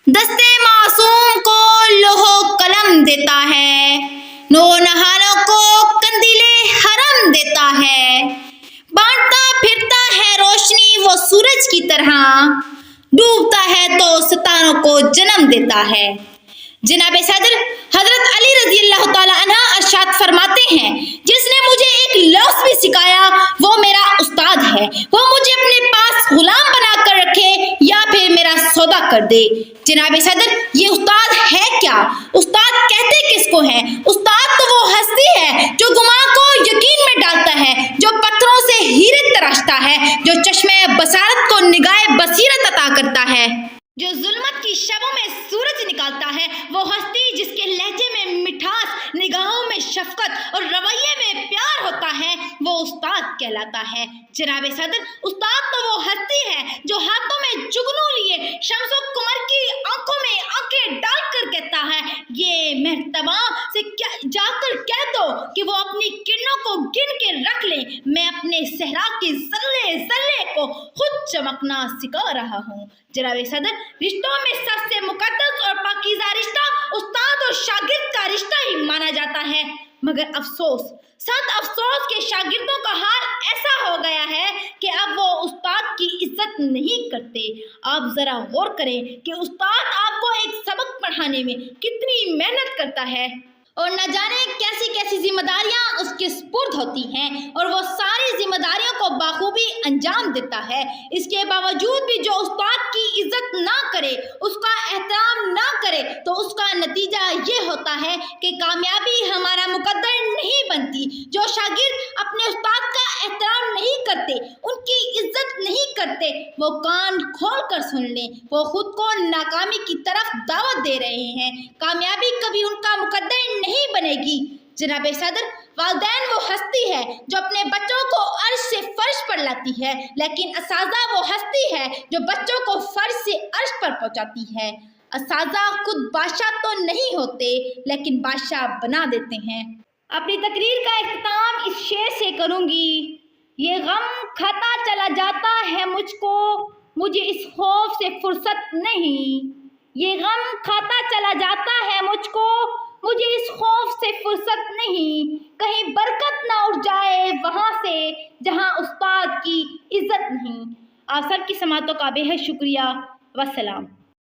दस्ते मासूम को लोहो कलम देता है, नौनहारों को कंदीले हरम देता है, बांटता फिरता है रोशनी वो सूरज की तरह, डूबता है तो सितारों को जन्म देता है। जनाब सदर हजरत अली रजी अल्लाह ताला अन्हा अरशाद फरमाते हैं, जिसने मुझे एक लफ्ज़ भी सिखाया वो मेरा उस्ताद है, वो मुझे अपने पास गुलाम बना कर रखे या फिर मेरा सौदा कर दे। जनाब सदर ये उस्ताद है क्या? उस्ताद कहते किसको है? उस्ताद तो वो हस्ती है जो गुमा को यकीन में डालता है, जो पत्थरों से हीरे तराशता है, जो चश्मे बसारत को निगाह बसीरत अता करता है, जो जुल्मत की शबों में सूरज निकालता है, वो हस्ती जिसके लहजे में मिठास, निगाहों में शफकत और रवैये में प्यार होता है, वो उस्ताद कहलाता है। जनाब सदर उस्ताद तो वो हस्ती है जो हाथों में जुगनू लिए शम्सो कुमर की आंखों में आंखें डालकर कहता है, ये महतबा से क्या जाकर कह दो कि वो अपनी किरणों को गिन के रख ले, मैं अपने सहरा के जल्ले जल्ले को खुद चमकना सिखा रहा हूँ। जनाब सदर रिश्तों में सबसे मुकद्दस और पाकीज़ा रिश्ता उस्ताद और शागिर्द का रिश्ता ही माना जाता है, मगर अफसोस सद अफसोस के शागिर्दों का हाल ऐसा हो गया है कि अब वो उस्ताद की इज्जत नहीं करते। आप ज़रा गौर करें कि उस्ताद आपको एक सबक पढ़ाने में कितनी मेहनत करता है और न जाने कैसी कैसी जिम्मेदारियां उसके सुपुर्द होती हैं और वो सारी जिम्मेदारियों को बाखूबी अंजाम देता है। इसके बावजूद भी जो उस्ताद की इज्जत ना करे, उसका एहतराम ना करे, तो उसका नतीजा ये होता है कि कामयाबी हमारा मुकद्दर नहीं बनती। जो शागिर्द अपने उस्ताद का एहतराम नहीं करते, उनकी इज्जत नहीं करते, वो कान खोल कर सुन लें, वो खुद को नाकामी की तरफ दावत दे रहे हैं। कामयाबी कभी उनका मुकद्दर नहीं बनेगी। जनाब सदर वालिदैन वो हस्ती है जो अपने बच्चों को अर्श से फर्श पर लाती है, लेकिन असाजा वो हस्ती है जो बच्चों को फर्श से अर्श पर पहुंचाती है। असाजा खुद बादशाह तो नहीं होते, लेकिन बादशाह बना देते हैं। अपनी तकरीर का इख्तिताम इस शेर से करूंगी, ये गम खाता चला जाता है मुझको, मुझे इस खौफ से फुर्सत नहीं। ये गम खाता चला जाता है मुझको, मुझे इस खौफ से फुर्सत नहीं। कहीं बरकत ना उड़ जाए वहाँ से जहाँ उस्ताद की इज्जत नहीं। आप सब की समातों का बेहद शुक्रिया। वस्सलाम।